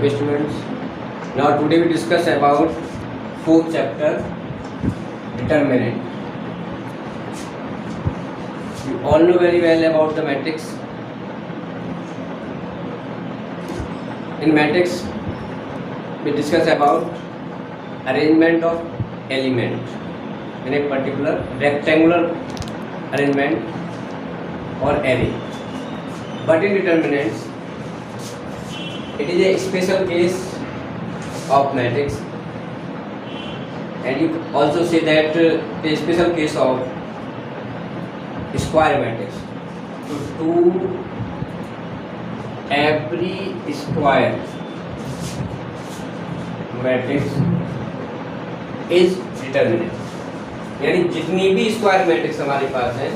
Okay students, now today we discuss about fourth chapter, determinant. You all know very well about the matrix. In matrix we discuss about arrangement of element in a particular rectangular arrangement or array, but in determinants it is a special case of matrix, and you also say that a special case of square matrix. So to every square matrix is determinant, यानी जितनी भी square matrix हमारे पास है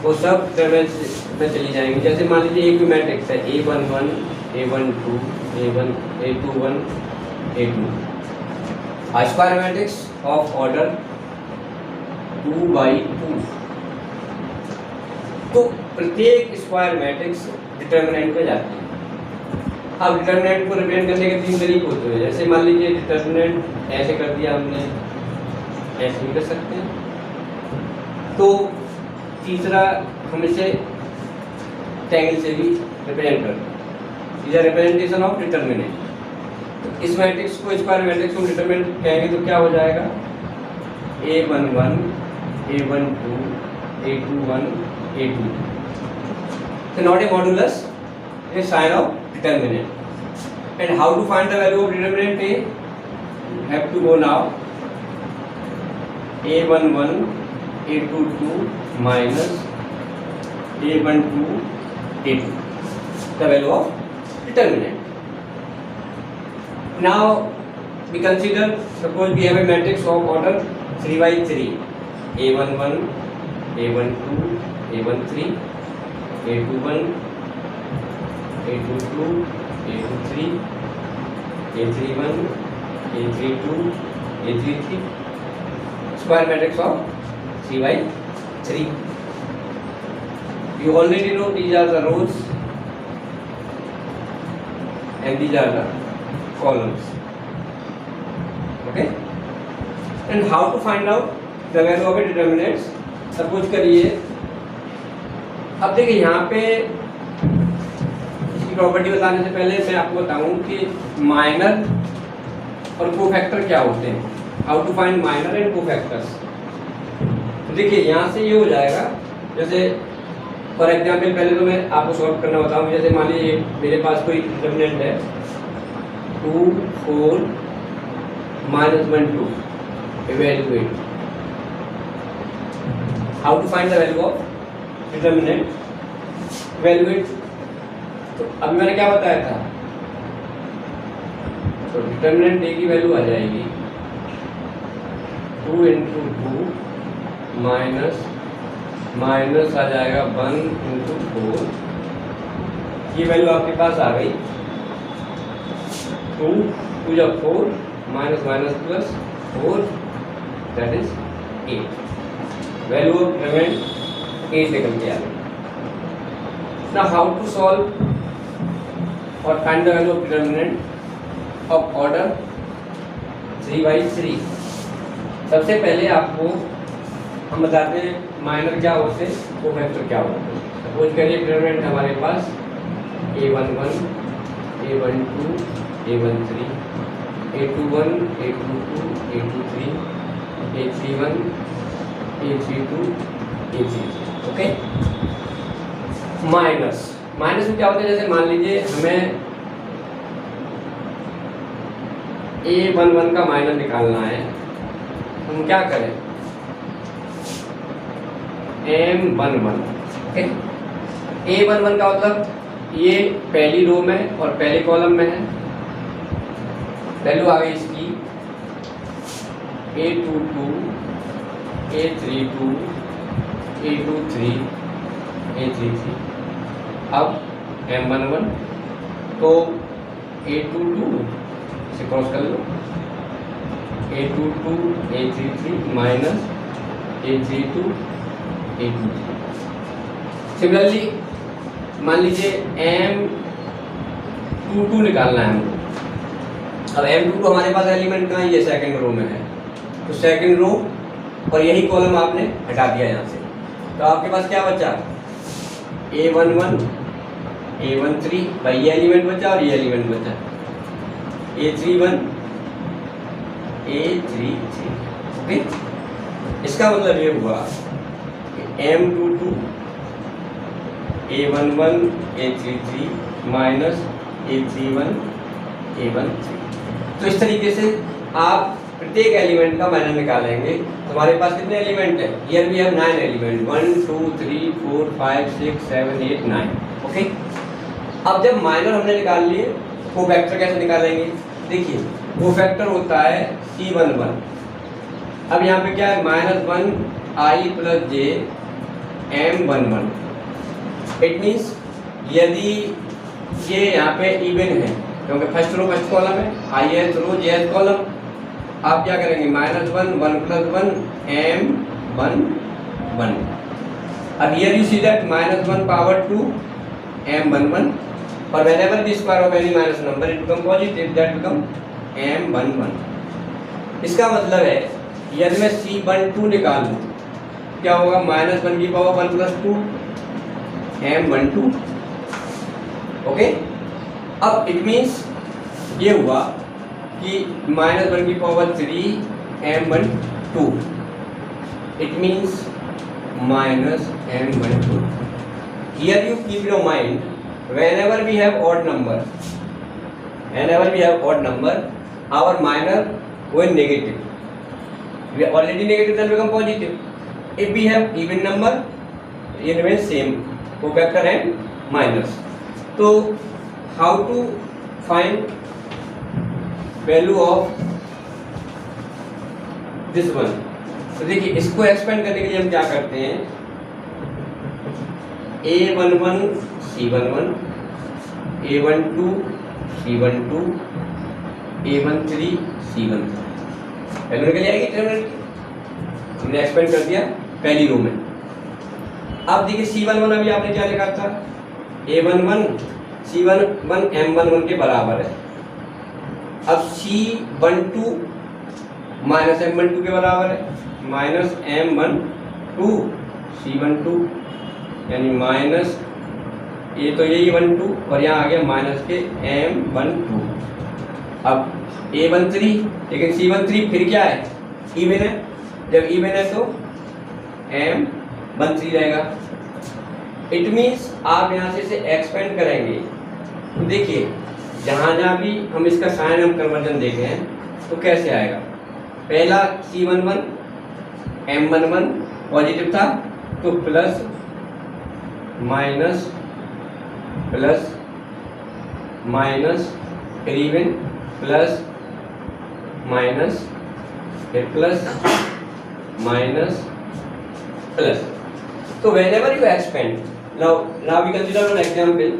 वो सब determinant में चली जाएंगी। जैसे मान लीजिए एक मैट्रिक्स है A11, A12, A21, A2, a square matrix of order 2 by 2। तो प्रत्येक स्क्वायर मैट्रिक्स डिटरमिनेंट में जाती है। अब डिटरमिनेंट को रिप्रेजेंट करने के तीन तरीके होते हैं। जैसे मान लीजिए डिटरमिनेंट ऐसे कर दिया हमने, ऐसे भी कर सकते हैं। तो तीसरा हम इसे ट्रायंगल से भी रिप्रेजेंट करते हैं। Is representation of determinant. तो इस मैट्रिक्स को स्क्वायर मैट्रिक्स को डिटरमिनेंट कहेंगे तो क्या हो जाएगा? A11, A12, A21, A2। So not a modulus, a sign of determinant. And how to find the value of determinant A? You have to go now. A11, A22 minus A12, A2. The value of determinant. Now we consider, suppose we have a matrix of order 3 by 3. A11, A12, A13, A21, A22, A23, A31, A32, A33, square matrix of 3 by 3. You already know these are the rows and these are the columns. Okay? And how to find out the value of a determinant? Suppose करिए, अब देखिए यहाँ पे इसकी property बताने से पहले मैं आपको बताऊं कि माइनर और कोफैक्टर क्या होते हैं। How to find minor and cofactors. तो देखिए यहाँ से ये हो जाएगा, जैसे फॉर एग्जाम्पल पहले तो मैं आपको सॉल्व करना बताऊं। जैसे मान लीजिए मेरे पास कोई डिटरमिनेंट है 2, 4, -1, 2। Evaluate. How to find the value of determinant? Evaluate. तो अभी मैंने क्या बताया था? तो डिटरमिनेंट ए की वैल्यू आ जाएगी 2 इंटू 2 माइनस आ जाएगा 1 इंटू 4। ये वैल्यू आपके पास आ गई 2 2 जब 4 minus minus plus 4, that is 8। Value of determinant 8 निकल के आ गई। नाउ हाउ टू सॉल्व और find the value of determinant of order 3 by 3। सबसे पहले आपको हम बताते हैं माइनर क्या होते हैं, कोफैक्टर क्या होते हैं। सपोज करिए डिटरमिनेंट हमारे पास A11, A12, A13, A21, A22, A23, A31, A32, A33। Okay. Minus में क्या होता है? जैसे मान लीजिए हमें A11 का माइनस निकालना है, हम क्या करें? M11। ओके। A11 का मतलब ये पहली रो में और पहले कॉलम में है। वैल्यू आ गई इसकी A22, A32, A23, A33। अब M11 तो A22 से क्रॉस कर लो, A22, A33 minus A32, A23। Similarly मान लीजिए M22 निकालना है हमको, अब M22 हमारे पास एलिमेंट कहाँ है, ये सेकंड रो में है, तो सेकंड रो और यही कॉलम आपने हटा दिया यहाँ से, तो आपके पास क्या बचा, A11 A13, भाई ये एलिमेंट बचा और ये एलिमेंट बचा, A31 A33। ओके, इसका मतलब ये हुआ कि M22 A11 A33 minus A31 A13। तो इस तरीके से आप प्रत्येक एलिमेंट का माइनस निकालेंगे। हमारे पास कितने एलिमेंट है, here we have 9 element, 1 2 3 4 5 6 7 8 9। Okay, अब जब माइनर हमने निकाल लिए, कोफैक्टर कैसे निकालेंगे, देखिए कोफैक्टर होता है C11। अब यहाँ पे क्या है, -1 I + j M11। It means यदि ये यहाँ पे इवन है, क्योंकि फर्स्ट रो फर्स्ट कॉलम है, ith रो jth कॉलम, आप क्या करेंगे, -1 1 + 1 M11। अब here you see that -1 power 2 M11, और whenever the square of any minus number it become positive, that become M11। इसका मतलब है यदि मैं C12 निकाल लूँ, क्या होगा, -1 की पावर 1 + 2 M12। ओके, अब इट मीन्स ये हुआ कि -1 की power 3 M12, it means -M12। Here you keep your mind, whenever we have odd number, our minor going negative, we are already negative, then become positive. If we have even number, it remains same, cofactor and minus. So how to find value of this one? तो देखिए इसको expand करने के लिए हम क्या करते हैं, A11 C11, A12 C12, A13 C13, value निकल जाएगी डिटरमिनेंट की, हमने एक्सपेंड कर दिया पहली रो में। अब देखिए C11 अभी आपने क्या लिखा था, A11 C11 M11 के बराबर है। अब C12 -M12 के बराबर है, -M12 C12, यानी माइनस ये तो यही 12 और यहाँ आ गया माइनस के M12। अब A13, लेकिन C13 फिर क्या है, इवन है, जब इवन है तो M13 रहेगा। इट मीन्स आप यहाँ से इसे एक्सपेंड करेंगे, तो देखिए जहाँ जहाँ भी हम इसका साइन हम कन्वर्जन देखे हैं तो कैसे आएगा, पहला C11 M11 पॉजिटिव था, तो प्लस माइनस प्लस माइनस फिर इवन प्लस माइनस फिर प्लस माइनस प्लस। तो whenever you expand, now we consider an example.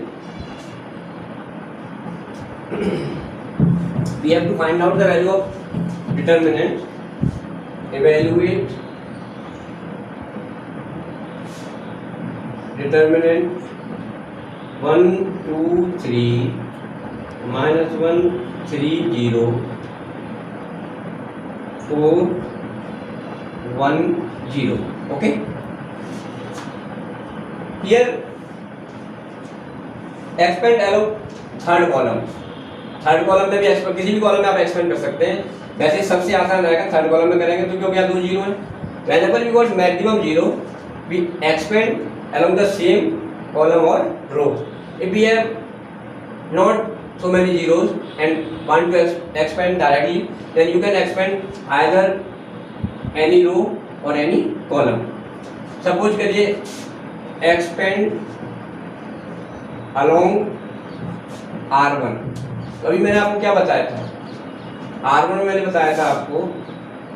We have to find out the value of determinant. Evaluate determinant 1 2 3 -1 3 0 4 1 0। okay, here expand along third column. Third column में भी expand, किसी भी column में आप expand कर सकते हैं, वैसे सबसे आसान रहेगा थर्ड कॉलम में करेंगे, तो क्योंकि यहाँ 2 जीरो है। whenever we got maximum 0 we expand along the same column or row. If we have not so many zeros and want to expand directly, then you can expand either any row or any column. Suppose करिए expand along R1, तो अभी मैंने आपको क्या बताया था, R1 में मैंने बताया था आपको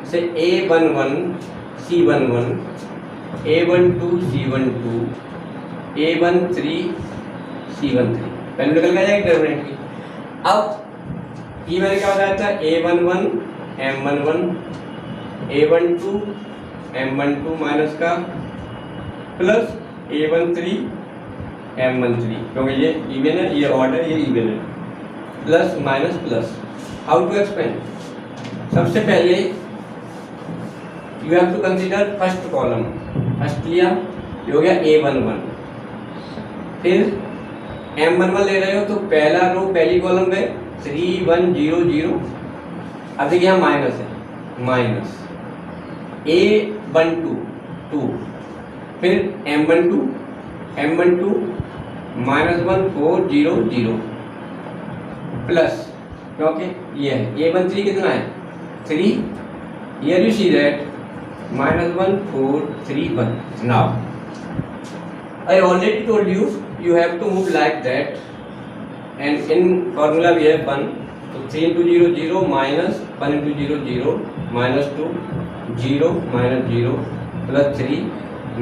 जैसे A11 C11, A12 C12, A13 C13, पहले निकल गया जाएगी डिटरमिनेंट की। अब ये मैंने क्या बताया था, A11 M11, A12 M12 minus का प्लस A13 M13, क्योंकि ये इवन है, ये ऑर्डर, ये इवन है, plus minus plus. How to expand? सबसे पहले you have to consider first column. First लिया, ये हो गया A11। फिर M11 ले रहे हो तो पहला रो पहली कॉलम में 3 1 0 0। अब देखिए यहाँ माइनस है, माइनस A12 2, फिर M12 -1 4 0 0 प्लस, क्योंकि ये है A13 कितना है 3। Here you see that -1 4 3 1। Now I already told you you have to move like that, and in formula we have 1, so 3 into 0 0 minus 1 into 0 0 minus 2 0 minus 0 plus 3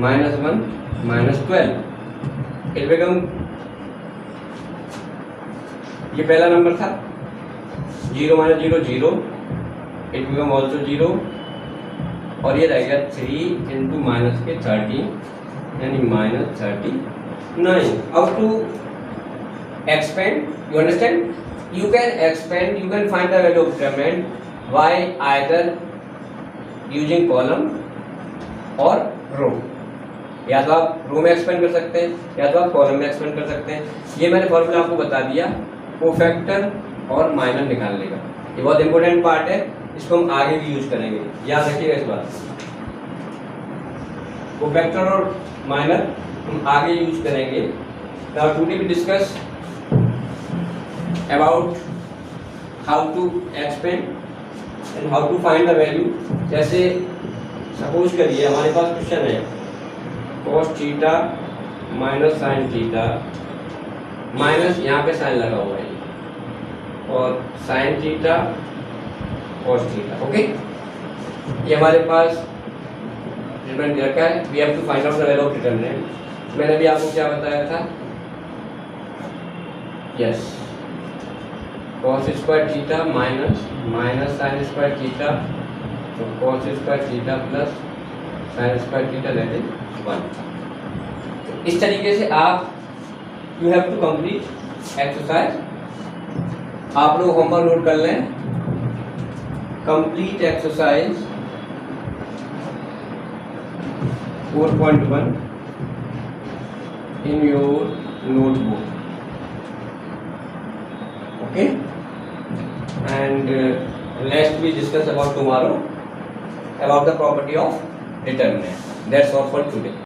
minus 1 minus 12, it become, ये पहला number था 0 minus 0 0, it become also 0, और ये रह गया 3 into minus के 13 यानी -39। How to expand? You understand? You can expand, you can find the value of determinant by either using column or row। या तो आप रो में एक्सपेंड कर सकते हैं या तो आप कॉलम में एक्सपेंड कर सकते हैं। ये मैंने फॉर्मूला आपको बता दिया कोफैक्टर और माइनर निकालने का। ये बहुत इंपॉर्टेंट पार्ट है, इसको हम आगे भी यूज करेंगे, याद रखिएगा इस बात। कोफैक्टर और माइनर हम आगे यूज करेंगे। Now today we discuss about how to expand and how to find the value. जैसे सपोज करिए हमारे पास क्वेश्चन है cos theta minus sine theta, minus यहाँ पे साइन लगा हुआ है और sine theta cos theta. Okay, ये हमारे पास डिटरमिनेंट दे रखा है। We have to find out the value of determinant. मैंने भी आपको क्या बताया था? Yes, cos square theta minus sign square theta, तो cos square theta plus sine square theta that is 1। इस तरीके से आप you have to complete exercise. आप लोग होमवर्क नोट कर लें। Complete exercise 4.1 in your notebook, okay, and let's we discuss about tomorrow about the property of determinant. That's all for today.